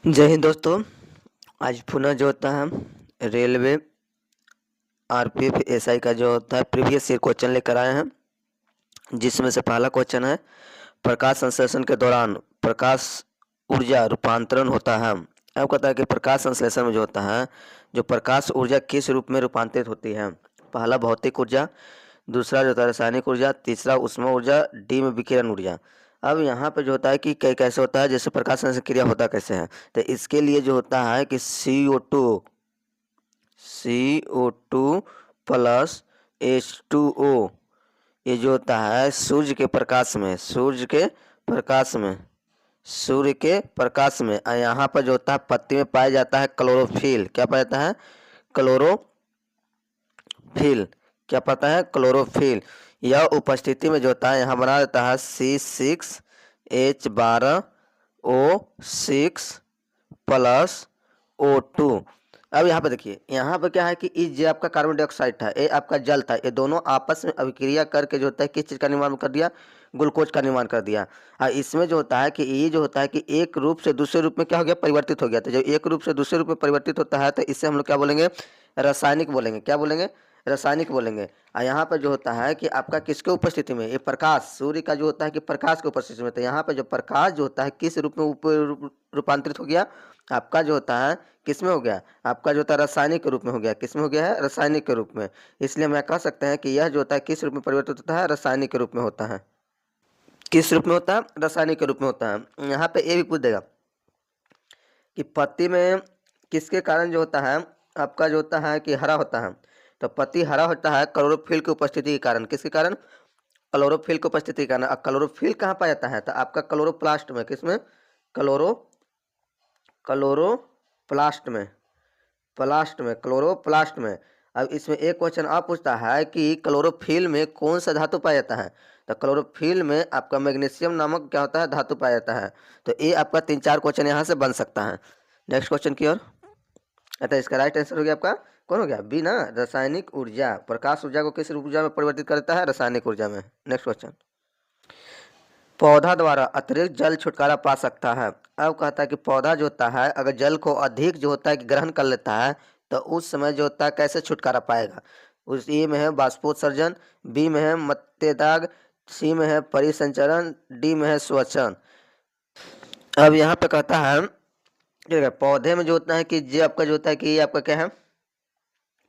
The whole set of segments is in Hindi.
जय हिंद दोस्तों। आज पुनः जो होता है रेलवे आरपीएफ एसआई का जो होता है प्रीवियस ईयर क्वेश्चन लेकर आए हैं, जिसमें से पहला क्वेश्चन है प्रकाश संश्लेषण के दौरान प्रकाश ऊर्जा रूपांतरण होता है। अब कहता है कि प्रकाश संश्लेषण में जो होता है जो प्रकाश ऊर्जा किस रूप में रूपांतरित होती है। पहला भौतिक ऊर्जा, दूसरा जो होता है रासायनिक ऊर्जा, तीसरा ऊष्मा ऊर्जा, डी में विकिरण ऊर्जा। अब यहाँ पे जो होता है कि कैसे होता है, जैसे प्रकाश संश्लेषण क्रिया होता कैसे है, तो इसके लिए जो होता है कि CO2 प्लस H2O, ये जो होता है सूर्य के प्रकाश में और यहाँ पर जो होता है पत्ती में पाया जाता है क्लोरोफिल। क्या पाया जाता है? क्लोरोफिल। क्या पाता है? क्लोरोफिल। यह उपस्थिति में जो होता है यहाँ बना देता है C6H12O6 प्लस O2। अब यहाँ पे देखिए, यहाँ पे क्या है कि इस जो आपका कार्बन डाइऑक्साइड था, ये आपका जल था, ये दोनों आपस में अभिक्रिया करके जो होता है किस चीज़ का निर्माण कर दिया? ग्लूकोज का निर्माण कर दिया। और इसमें जो होता है कि ये जो होता है कि एक रूप से दूसरे रूप में क्या हो गया? परिवर्तित हो गया। तो जब एक रूप से दूसरे रूप में परिवर्तित होता है तो इससे हम लोग क्या बोलेंगे? रासायनिक बोलेंगे। क्या बोलेंगे? रासायनिक बोलेंगे। और यहाँ पर जो होता है कि आपका किसके उपस्थिति में? ये प्रकाश, सूर्य का जो होता है कि प्रकाश के उपस्थिति में। तो यहाँ पर जो प्रकाश जो होता है किस रूप में रूपांतरित हो गया? आपका जो होता है किस में हो गया? आपका जो होता है रासायनिक के रूप में हो गया। किस में हो गया है? रासायनिक के रूप में। इसलिए मैं कह सकते हैं कि यह जो होता है किस रूप में परिवर्तित होता है? रासायनिक के रूप में होता है। किस रूप में होता है? रासायनिक के रूप में होता है। यहाँ पे ये भी पूछ देगा कि पत्ती में किसके कारण जो होता है आपका जो होता है कि हरा होता है। तो पत्ती हरा होता है क्लोरोफिल की उपस्थिति के कारण। किसके कारण? क्लोरोफिल की उपस्थिति के कारण। क्लोरोफिल कहाँ पाया जाता है? तो आपका क्लोरोप्लास्ट में। किसमें? क्लोरोप्लास्ट में। क्लोरोप्लास्ट में। अब इसमें एक क्वेश्चन आप पूछता है कि क्लोरोफिल में कौन सा धातु पाया जाता है। तो क्लोरोफिल में आपका मैग्नीशियम नामक क्या होता है? धातु पाया जाता है। तो ये आपका 3-4 क्वेश्चन यहाँ से बन सकता है। नेक्स्ट क्वेश्चन की ओर। अतः इसका राइट आंसर हो गया आपका कौन हो गया? बी ना, रासायनिक ऊर्जा। प्रकाश ऊर्जा को किस ऊर्जा में परिवर्तित करता है? रासायनिक ऊर्जा में। नेक्स्ट क्वेश्चन, पौधा द्वारा अतिरिक्त जल छुटकारा पा सकता है। अब कहता है कि पौधा जो होता है अगर जल को अधिक जो होता है कि ग्रहण कर लेता है तो उस समय जो होता है कैसे छुटकारा पाएगा? उस ए में है बाष्पोत्सर्जन, बी में है मत्यदाग, सी में है परिसंचरण, डी में है स्वचन। अब यहाँ पे कहता है ठीक है, पौधे में जो होता है कि जो आपका जो होता है कि ये आपका क्या है?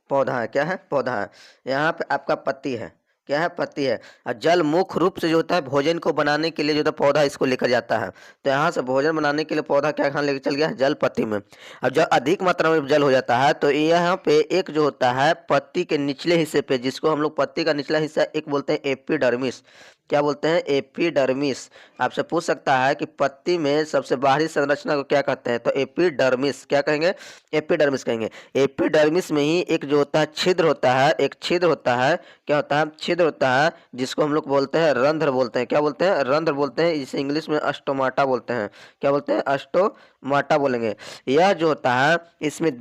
पौधा है। क्या है? पौधा है। यहाँ पे आपका पत्ती है। क्या है? पत्ती है। और जल मुख्य रूप से जो होता है भोजन को बनाने के लिए जो होता है पौधा इसको लेकर जाता है। तो यहाँ से भोजन बनाने के लिए पौधा क्या खाने लेकर चल गया? जल पत्ती में। अब जब अधिक मात्रा में जल हो जाता है तो यहाँ पे एक जो होता है पत्ती के निचले हिस्से पे, जिसको हम लोग पत्ती का निचला हिस्सा एक बोलते हैं एपिडर्मिस। क्या बोलते हैं? एपिडर्मिस। आपसे पूछ सकता है कि पत्ती में सबसे बाहरी संरचना को क्या कहते हैं? तो एपिडर्मिस। क्या कहेंगे? एपिडर्मिस कहेंगे। एपिडर्मिस में ही एक जो होता है छिद्र होता है, एक छिद्र होता है। क्या होता है? छिद्र होता है, जिसको हम लोग बोलते हैं रंध्र बोलते हैं। क्या बोलते हैं? रंध्र बोलते हैं। इसे इंग्लिश में अस्टोमाटा बोलते हैं। क्या बोलते हैं? अस्टोमाटा बोलेंगे। यह जो होता है इसमें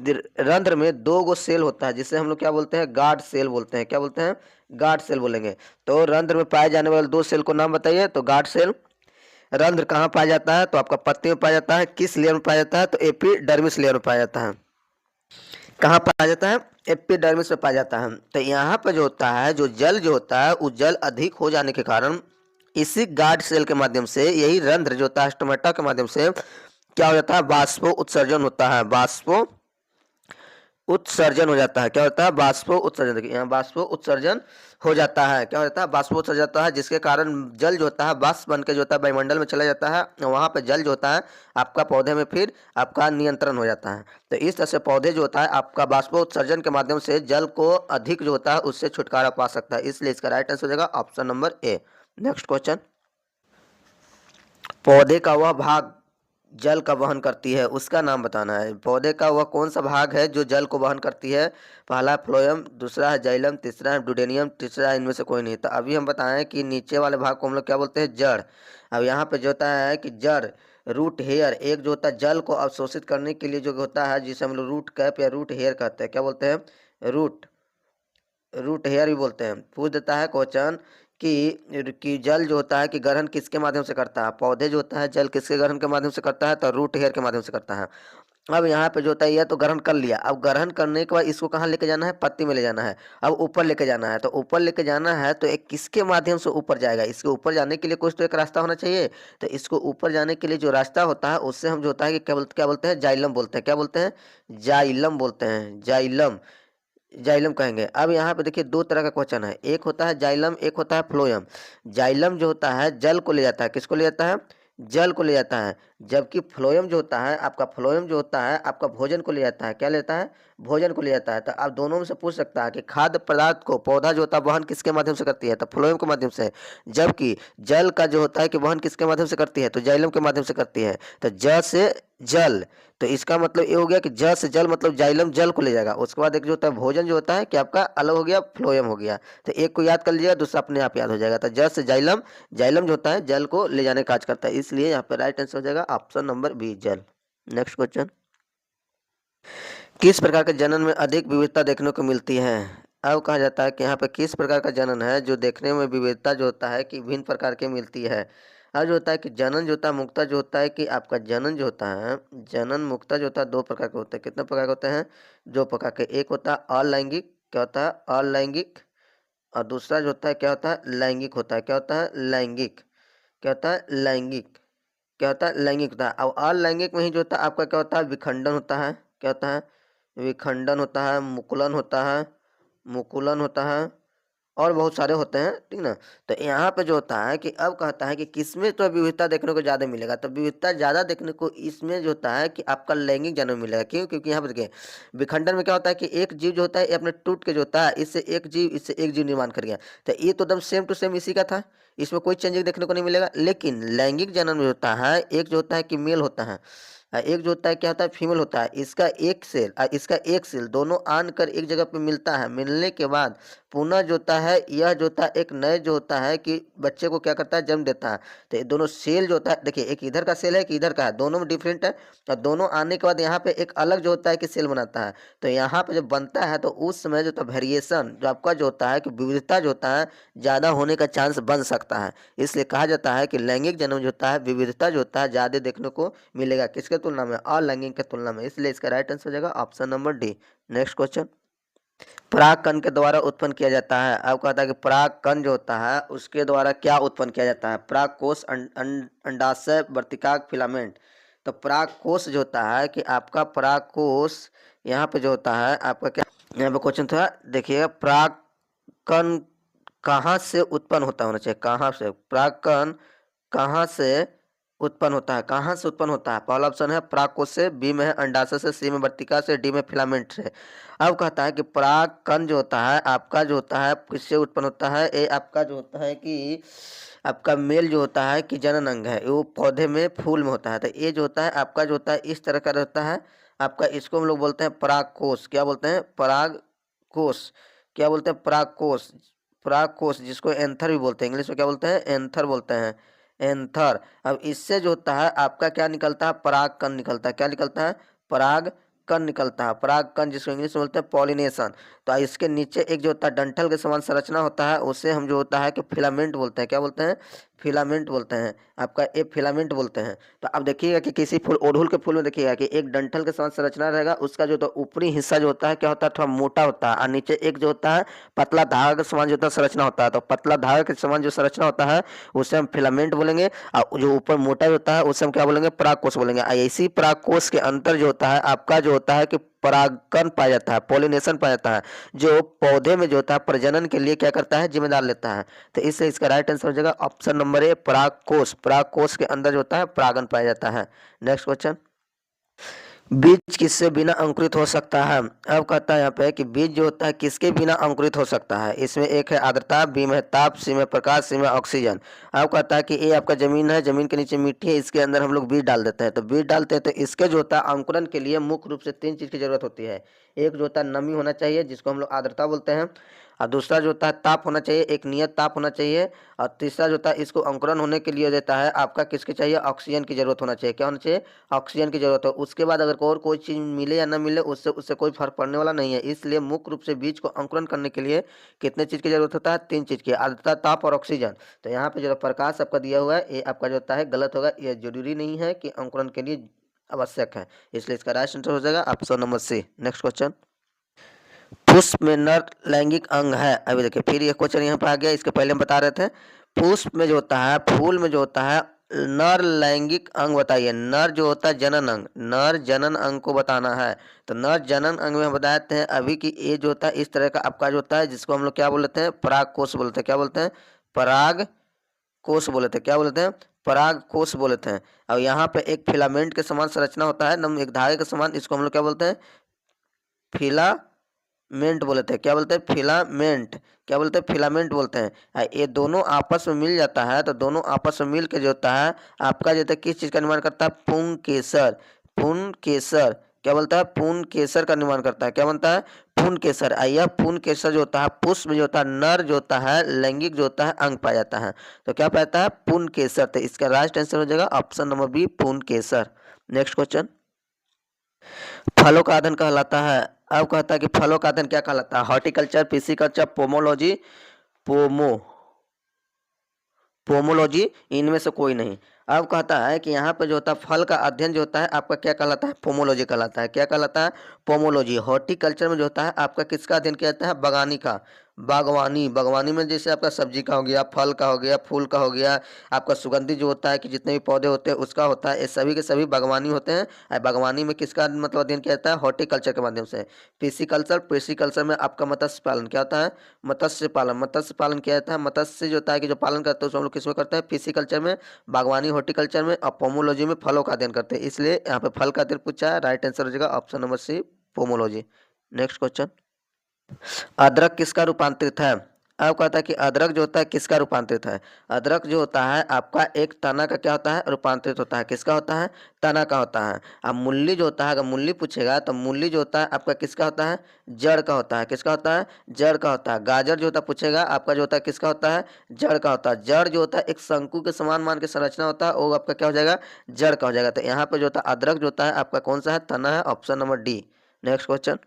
रंध्र में 2 गो सेल होता है, जिसे हम लोग क्या बोलते हैं? गार्ड सेल बोलते हैं। क्या बोलते हैं? गार्ड सेल बोलेंगे। तो रंध्र में पाए जाने वाले 2 सेल को नाम बताइए। तो गार्ड सेल। रंध्र कहाँ पाया जाता है? तो आपका पत्ती में पाया जाता है। किस लेयर में पाया जाता है? तो एपिडर्मिस लेयर में पाया जाता है। कहाँ पाया जाता है? एपिडर्मिस में पाया जाता है। तो यहाँ पर जो होता है जो जल जो होता है वो जल अधिक हो जाने के कारण इसी गार्ड सेल के माध्यम से, यही रंध्र जो होता है स्टोमेटा के माध्यम से क्या हो जाता है? बाष्पो उत्सर्जन होता है। बाष्पो उत्सर्जन हो जाता है। क्या होता है? बाष्पो उत्सर्जन। देखिए यहाँ बाष्पो उत्सर्जन हो जाता है। क्या हो जाता है? बाष्पो उत्सर्जन जाता है, जिसके कारण जल जो होता है बाष्प बन के जो होता है वायुमंडल में चला जाता है। वहाँ पे जल जो होता है आपका पौधे में फिर आपका नियंत्रण हो जाता है। तो इस तरह से पौधे जो होता है आपका बाष्पो उत्सर्जन के माध्यम से जल को अधिक जो होता है उससे छुटकारा पा सकता है। इसलिए इसका राइट आंसर हो जाएगा option number A. Next question, पौधे का वह भाग जल का वहन करती है, उसका नाम बताना है। पौधे का वह कौन सा भाग है जो जल को वहन करती है? पहला फ्लोएम, दूसरा है जाइलम, तीसरा है डुडेनियम, तीसरा इनमें से कोई नहीं। तो अभी हम बताएं कि नीचे वाले भाग को हम लोग क्या बोलते हैं? जड़। अब यहाँ पे जो होता है कि जड़, रूट हेयर, एक जो होता है जल को अवशोषित करने के लिए जो होता है जिसे हम लोग रूट कैप या रूट हेयर कहते हैं। क्या बोलते हैं? रूट हेयर भी बोलते हैं। पूछ देता है क्वेश्चन कि जल जो होता है कि ग्रहण किसके माध्यम से करता है, पौधे जो होता है जल किसके ग्रहण के माध्यम से करता है, तो रूट हेयर के माध्यम से करता है। अब यहाँ पे जो होता है यह तो ग्रहण कर लिया, अब ग्रहण करने के बाद इसको कहाँ लेके जाना है, पत्ती में ले जाना है। अब ऊपर लेके जाना है, तो ऊपर लेके जाना है तो एक किसके माध्यम से ऊपर जाएगा, इसके ऊपर जाने के लिए कुछ तो एक रास्ता होना चाहिए। तो इसको ऊपर जाने के लिए जो रास्ता होता है उससे हम जो होता है कि क्या बोलते हैं, जाइलम बोलते हैं। क्या बोलते हैं, जाइलम बोलते हैं, जाइलम, जाइलम कहेंगे। अब यहाँ पे देखिए दो तरह का क्वेश्चन है, एक होता है जाइलम, एक होता है फ्लोएम। जाइलम जो होता है जल को ले जाता है, किसको ले जाता है, जल को ले जाता है। जबकि फ्लोएम जो होता है आपका, फ्लोएम जो होता है आपका भोजन को ले जाता है। क्या लेता है, भोजन को ले जाता है। तो आप दोनों में से पूछ सकता है कि खाद्य पदार्थ को पौधा जो होता है वहन किसके माध्यम से करती है, तो फ्लोएम के माध्यम से। जबकि जल का जो होता है कि वहन किसके माध्यम से करती है, तो जाइलम के माध्यम से करती है। तो ज से जल, तो इसका मतलब ये हो गया कि ज से जल मतलब जाइलम जल को ले जाएगा। उसके बाद एक जो होता है भोजन जो होता है कि आपका अलग हो गया, फ्लोएम हो गया। तो एक को याद कर लीजिएगा, दूसरा अपने आप याद हो जाएगा। तो ज से जाइलम, जाइलम जो होता है जल को ले जाने का काज करता है, इसलिए यहाँ पे राइट आंसर हो जाएगा ऑप्शन नंबर बी, जल। नेक्स्ट क्वेश्चन, किस प्रकार के जनन में अधिक विविधता देखने को मिलती है। अब कहा जाता है कि यहाँ पे किस प्रकार का जनन है जो देखने में विविधता जो होता है कि भिन्न प्रकार के मिलती है। अब जो होता है कि जनन जो होता है मुक्ता जो होता है कि आपका जनन जो होता है, जनन मुक्ता जो होता है दो प्रकार के होते हैं। कितने प्रकार के होते हैं, दो प्रकार के। एक होता है अलैंगिक, क्या होता है, अलैंगिक। और दूसरा जो होता है क्या होता है, लैंगिक होता है। क्या होता है, लैंगिक। क्या होता है, लैंगिक। क्या होता है, लैंगिक होता है। अब अलैंगिक में ही जो होता है आपका क्या होता है, विखंडन होता है। क्या होता है, विखंडन होता है, मुकुलन होता है, मुकुलन होता है, और बहुत सारे होते हैं, ठीक ना। तो यहाँ पे जो होता है कि अब कहता है कि किसमें तो विविधता देखने को ज़्यादा मिलेगा, तो विविधता ज़्यादा देखने को इसमें जो होता है कि आपका लैंगिक जन्म मिलेगा। क्यों, क्योंकि यहाँ पर देखिए विखंडन में क्या होता है कि एक जीव जो होता है ये अपने टूट के जो होता है इससे एक जीव, इससे एक जीव निर्माण कर गया। तो ये तो एकदम सेम टू सेम इसी का था, इसमें कोई चेंजिंग देखने को नहीं मिलेगा। लेकिन लैंगिक जन्म जो होता है, एक जो होता है कि मेल होता है, एक जो होता है क्या होता है, फीमेल होता है। इसका एक सेल इसका एक सेल दोनों आन कर एक जगह पे मिलता है, मिलने के बाद पुनः जो होता है यह जो होता है एक नए जो होता है कि बच्चे को क्या करता है, जन्म देता है। तो ये दोनों सेल जो होता है, देखिए एक इधर का सेल है कि इधर का है, दोनों में डिफरेंट है। और दोनों आने के बाद यहाँ पे एक अलग जो होता है कि सेल बनाता है। तो यहाँ पे जब बनता है तो उस समय जो होता है वेरिएशन जो आपका जो होता है कि विविधता जो होता है ज़्यादा होने का चांस बन सकता है। इसलिए कहा जाता है कि लैंगिक जन्म जो होता है विविधता जो होता है ज़्यादा देखने को मिलेगा, किसके तुलना में, अलैंगिक के तुलना में। इसलिए इसका राइट आंसर हो जाएगा option number D. Next question, पराग कण के द्वारा उत्पन्न किया जाता है। अब कहता है कि पराग कण जो होता है उसके द्वारा क्या उत्पन्न किया जाता है, पराग कोश, अंडाशय, वर्तिकाक, फिलामेंट। तो पराग कोश जो होता है कि आपका पराग कोश, यहाँ पे जो होता है आपका क्या, यहाँ पे क्वेश्चन था देखिएगा, पराग कण कहाँ से उत्पन्न होना चाहिए, कहाँ से पराग कण कहाँ से उत्पन्न होता है, कहाँ से उत्पन्न होता है। पहला ऑप्शन है परागकोश से, बी में है अंडाशय से, सी में वर्तिका से, डी में फिलामेंट से। अब कहता है कि पराग कण जो होता है आपका जो होता है किससे उत्पन्न होता है, ये आपका जो होता है कि आपका मेल जो होता है कि जनन अंग है, वो पौधे में फूल में होता है। तो ये जो होता है आपका जो होता है इस तरह का रहता है आपका, इसको हम लोग बोलते हैं परागकोश। क्या बोलते हैं, परागकोश। क्या बोलते हैं, परागकोश, परागकोश, जिसको एंथर भी बोलते हैं, इंग्लिश में क्या बोलते हैं, एंथर बोलते हैं, एंथर। अब इससे जो होता है आपका क्या निकलता है, पराग कण निकलता है। क्या निकलता है, पराग कण निकलता है, पराग कण, जिसको इंग्लिश में बोलते हैं पॉलिनेशन। तो इसके नीचे एक जो होता है डंठल के समान संरचना होता है, उसे हम जो होता है कि फिलामेंट बोलते हैं। क्या बोलते हैं, फिलामेंट बोलते हैं, आपका ये फिलामेंट बोलते हैं। तो अब देखिएगा कि किसी फूल, ओढ़ुल के फूल में देखिएगा कि एक डंठल के समान संरचना रहेगा, उसका जो ऊपरी हिस्सा जो होता है क्या होता है, थोड़ा मोटा होता है, और नीचे एक जो होता है पतला धागा के समान जो होता है संरचना होता है। तो पतला धागा के समान जो संरचना होता है उसे हम फिलामेंट बोलेंगे, और जो ऊपर मोटा होता है उसे हम क्या बोलेंगे, परागकोश बोलेंगे। इसी परागकोश के अंतर जो होता है आपका जो होता है कि परागकण पाया जाता है, पॉलिनेशन पाया जाता है, जो पौधे में जो होता है प्रजनन के लिए क्या करता है, जिम्मेदार लेता है। तो इससे इसका राइट आंसर हो जाएगा ऑप्शन नंबर ए, परागकोश। परागकोश के अंदर जो होता है परागन पाया जाता है। नेक्स्ट क्वेश्चन, बीज किससे बिना अंकुरित हो सकता है। अब कहता है यहाँ पे कि बीज जो होता है किसके बिना अंकुरित हो सकता है। इसमें एक है आर्द्रता, बी में ताप, सी में प्रकाश, सी में ऑक्सीजन। अब कहता है कि ये आपका जमीन है, जमीन के नीचे मिट्टी है, इसके अंदर हम लोग बीज डाल देते हैं। तो बीज डालते हैं तो इसके जो होता है अंकुरन के लिए मुख्य रूप से तीन चीज़ की जरूरत होती है। एक जो होता है नमी होना चाहिए, जिसको हम लोग आर्द्रता बोलते हैं। और दूसरा जो होता है ताप होना चाहिए, एक नियत ताप होना चाहिए। और तीसरा जो होता है इसको अंकुरन होने के लिए देता है आपका किसकी चाहिए, ऑक्सीजन की जरूरत होना चाहिए। क्या होना चाहिए, ऑक्सीजन की जरूरत है। उसके बाद अगर और कोई चीज़ मिले या ना मिले उससे उससे कोई फर्क पड़ने वाला नहीं है। इसलिए मुख्य रूप से बीज को अंकुरन करने के लिए कितने चीज़ की जरूरत होता है, 3 चीज़ की, आर्द्रता, ताप और ऑक्सीजन। तो यहाँ पे जो प्रकाश आपका दिया हुआ है ये आपका जो होता है गलत होगा। ये जरूरी नहीं है कि अंकुरन के लिए आवश्यक है, इसलिए इसका राइट आंसर हो जाएगा option number C. Next question, पुष्प में नर लैंगिक अंग है। अभी देखिए फिर ये क्वेश्चन यहाँ पे आ गया, इसके पहले हम बता रहे थे। पुष्प में जो होता है, फूल में जो होता है, नर लैंगिक अंग बताइए। नर जो होता है जनन अंग, नर जनन अंग को बताना है। तो नर जनन अंग में हम बताते हैं अभी कि ये जो होता है इस तरह का आपका जो होता है, जिसको हम लोग क्या बोलते हैं, पराग कोष बोलते हैं। क्या बोलते हैं, पराग कोष बोलते हैं। क्या बोलते हैं, पराग कोष बोलते हैं। और यहाँ पे एक फिलामेंट के समान संरचना होता है, एक धागे के समान, इसको हम लोग क्या बोलते हैं, फिलामेंट बोलते हैं। क्या बोलते हैं, फिलामेंट। क्या बोलते हैं, फिलामेंट बोलते हैं। ये दोनों आपस में मिल जाता है, तो दोनों आपस में मिल के जो होता है आपका जो होता है किस चीज़ का निर्माण करता है, पुंकेसर। पुंकेसर क्या बोलता है, पुंकेसर का निर्माण करता है। क्या बनता है, पुंकेसर। यह पुंकेसर जो होता है पुष्प में जो होता है नर जो होता है लैंगिक जो होता है अंग पाया जाता है। तो क्या पाया है, पुंकेसर। तो इसका राइट आंसर हो जाएगा ऑप्शन नंबर बी, पुंकेसर। नेक्स्ट क्वेश्चन, फलों का अध्ययन कहलाता है। अब कहता है कि फलों का अध्ययन क्या कहलाता है, हॉर्टिकल्चर, पिसिकल्चर, पोमोलॉजी, पोमो पोमोलॉजी, इनमें से कोई नहीं। अब कहता है कि यहाँ पे जो होता है फल का अध्ययन जो होता है आपका क्या कहलाता है, पोमोलॉजी कहलाता है। क्या कहलाता है, पोमोलॉजी। हॉर्टिकल्चर में जो होता है आपका किसका अध्ययन किया जाता है, बागानी का, बागवानी। बागवानी में जैसे आपका सब्जी का हो गया, फल का हो गया, फूल का हो गया, आपका सुगंधित जो होता है कि जितने भी पौधे होते हैं उसका होता है, ये सभी के सभी बागवानी होते हैं। और बागवानी में किसका मतलब अध्ययन किया जाता है, हॉर्टिकल्चर के माध्यम से। पिसिकल्चर, पिसिकल्चर में आपका मत्स्य पालन क्या होता है, मत्स्य पालन। मत्स्य पालन किया जाता है, मत्स्य जो होता है कि जो पालन करते हैं उसको हम लोग किसमें करते हैं, फिशिकल्चर में, बागवानी हॉर्टिकल्चर में। और पोमोलॉजी में फलों का अध्ययन करते हैं, इसलिए यहाँ पे फल का अध्ययन पूछा है। राइट आंसर हो जाएगा option number C, pomology. Next question, अदरक किसका रूपांतरित है। अब कहता है कि अदरक जो होता है किसका रूपांतरित है। अदरक जो होता है आपका एक तना का क्या होता है, रूपांतरित होता है। किसका होता है, तना का होता है। अब मूली जो होता है, अगर मूली पूछेगा तो मूली जो होता है आपका किसका होता है, जड़ का होता है। किसका होता है, जड़ का होता है। गाजर जो होता है पूछेगा आपका जो होता है किसका होता है, जड़ का होता है। जड़ जो होता है एक शंकु के समान मान के संरचना होता है, वो आपका क्या हो जाएगा, जड़ का हो जाएगा। तो यहाँ पे जो होता है अदरक जो होता है आपका कौन सा है, तना है, option number D. Next question,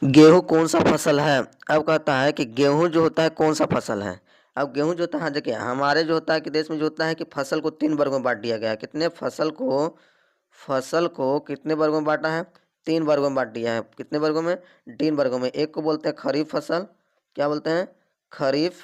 गेहूँ कौन सा फसल है। अब कहता है कि गेहूँ जो होता है कौन सा फसल है। अब गेहूँ जो होता है, हाँ देखिए हमारे जो होता है कि देश में जो होता है कि फसल को 3 वर्गों में बांट दिया गया है। कितने, फसल को कितने वर्गों में बांटा है, 3 वर्गों में बांट दिया है। कितने वर्गों में, 3 वर्गों में। एक को बोलते हैं खरीफ फसल। क्या बोलते हैं, खरीफ।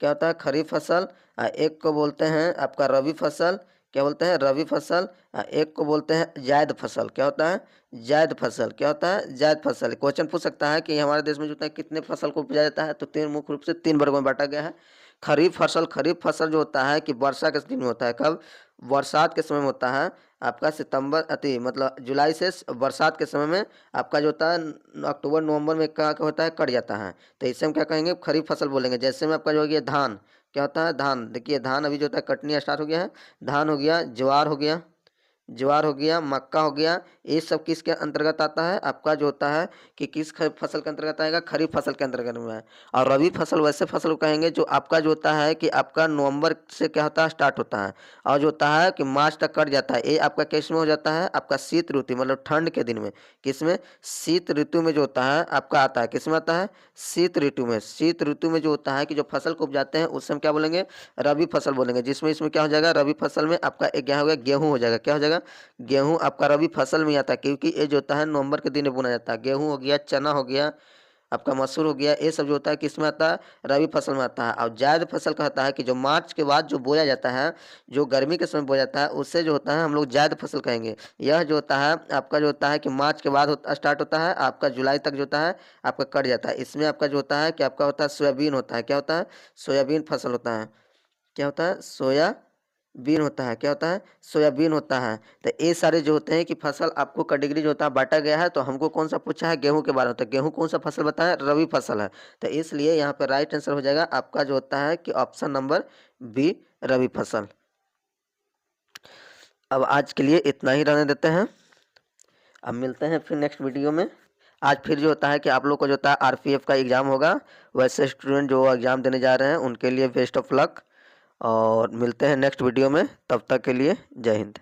क्या होता है, खरीफ फसल। एक को बोलते हैं आपका रबी फसल। क्या बोलते हैं, रबी फसल। एक को बोलते हैं जायद फसल। क्या होता है, जायद फसल। क्या होता है, जायद फसल। क्वेश्चन पूछ सकता है कि हमारे देश में जो होता है कितने फसल को उपजाया जाता है, तो 3 मुख्य रूप से 3 वर्गों में बांटा गया है। खरीफ फसल, खरीफ फसल जो होता है कि वर्षा के दिन में होता है। कब, बरसात के समय में होता है आपका सितंबर अति मतलब जुलाई से बरसात के समय में आपका जो होता है अक्टूबर नवंबर में क्या होता है, कट जाता है। तो इसे हम क्या कहेंगे, खरीफ फसल बोलेंगे। जैसे में आपका जो हो गया धान। क्या होता है, धान। देखिए धान अभी जो होता है कटनी स्टार्ट हो गया है। धान हो गया, ज्वार हो गया, ज्वार हो गया, मक्का हो गया। ये सब किसके अंतर्गत आता है, आपका जो होता है कि किस फसल के अंतर्गत आएगा, खरीफ फसल के अंतर्गत में है। और रबी फसल वैसे फसल को कहेंगे जो आपका जो होता है कि आपका नवंबर से क्या होता है, स्टार्ट होता है और जो होता है कि मार्च तक कट जाता है। ये आपका किस में हो जाता है, आपका शीत ऋतु मतलब ठंड के दिन में। किसमें, शीत ऋतु में जो होता है आपका आता है। किसमें आता है, शीत ऋतु में। शीत ऋतु में जो होता है कि जो फसल को उपजाते हैं उससे हम क्या बोलेंगे, रबी फसल बोलेंगे। जिसमें इसमें क्या हो जाएगा, रबी फसल में आपका एक क्या हो गया, गेहूँ हो जाएगा। क्या हो जाएगा, गेहूं आपका रबी फसल में आता है, क्योंकि ये जो होता है नवंबर के दिन में बुना जाता है। गेहूं हो गया, चना हो गया, आपका मसूर हो गया, ये सब जो होता है किस में आता है, रबी फसल में आता है। और जायद फसल कहता है कि जो मार्च के बाद जो बोया जाता है, जो गर्मी के समय बोया जाता है, उससे जो होता है हम लोग जायद फसल कहेंगे। यह जो होता है आपका जो होता है कि मार्च के बाद स्टार्ट होता है, आपका जुलाई तक जो होता है आपका कट जाता है। इसमें आपका जो होता है कि आपका होता है सोयाबीन होता है। क्या होता है, सोयाबीन फसल होता है। क्या होता है, सोयाबीन होता है। क्या होता है, सोयाबीन होता है। तो ये सारे जो होते हैं कि फसल आपको कैटेगरी जो होता है बांटा गया है। तो हमको कौन सा पूछा है, गेहूं के बारे में। तो गेहूं कौन सा फसल बताया, रबी फसल है। तो इसलिए यहाँ पर राइट आंसर हो जाएगा आपका जो होता है कि ऑप्शन नंबर बी, रबी फसल। अब आज के लिए इतना ही रहने देते हैं। अब मिलते हैं फिर नेक्स्ट वीडियो में। आज फिर जो होता है कि आप लोग को जो होता है आरपीएफ का एग्ज़ाम होगा, वैसे स्टूडेंट जो एग्ज़ाम देने जा रहे हैं उनके लिए बेस्ट ऑफ लक, और मिलते हैं नेक्स्ट वीडियो में। तब तक के लिए जय हिंद।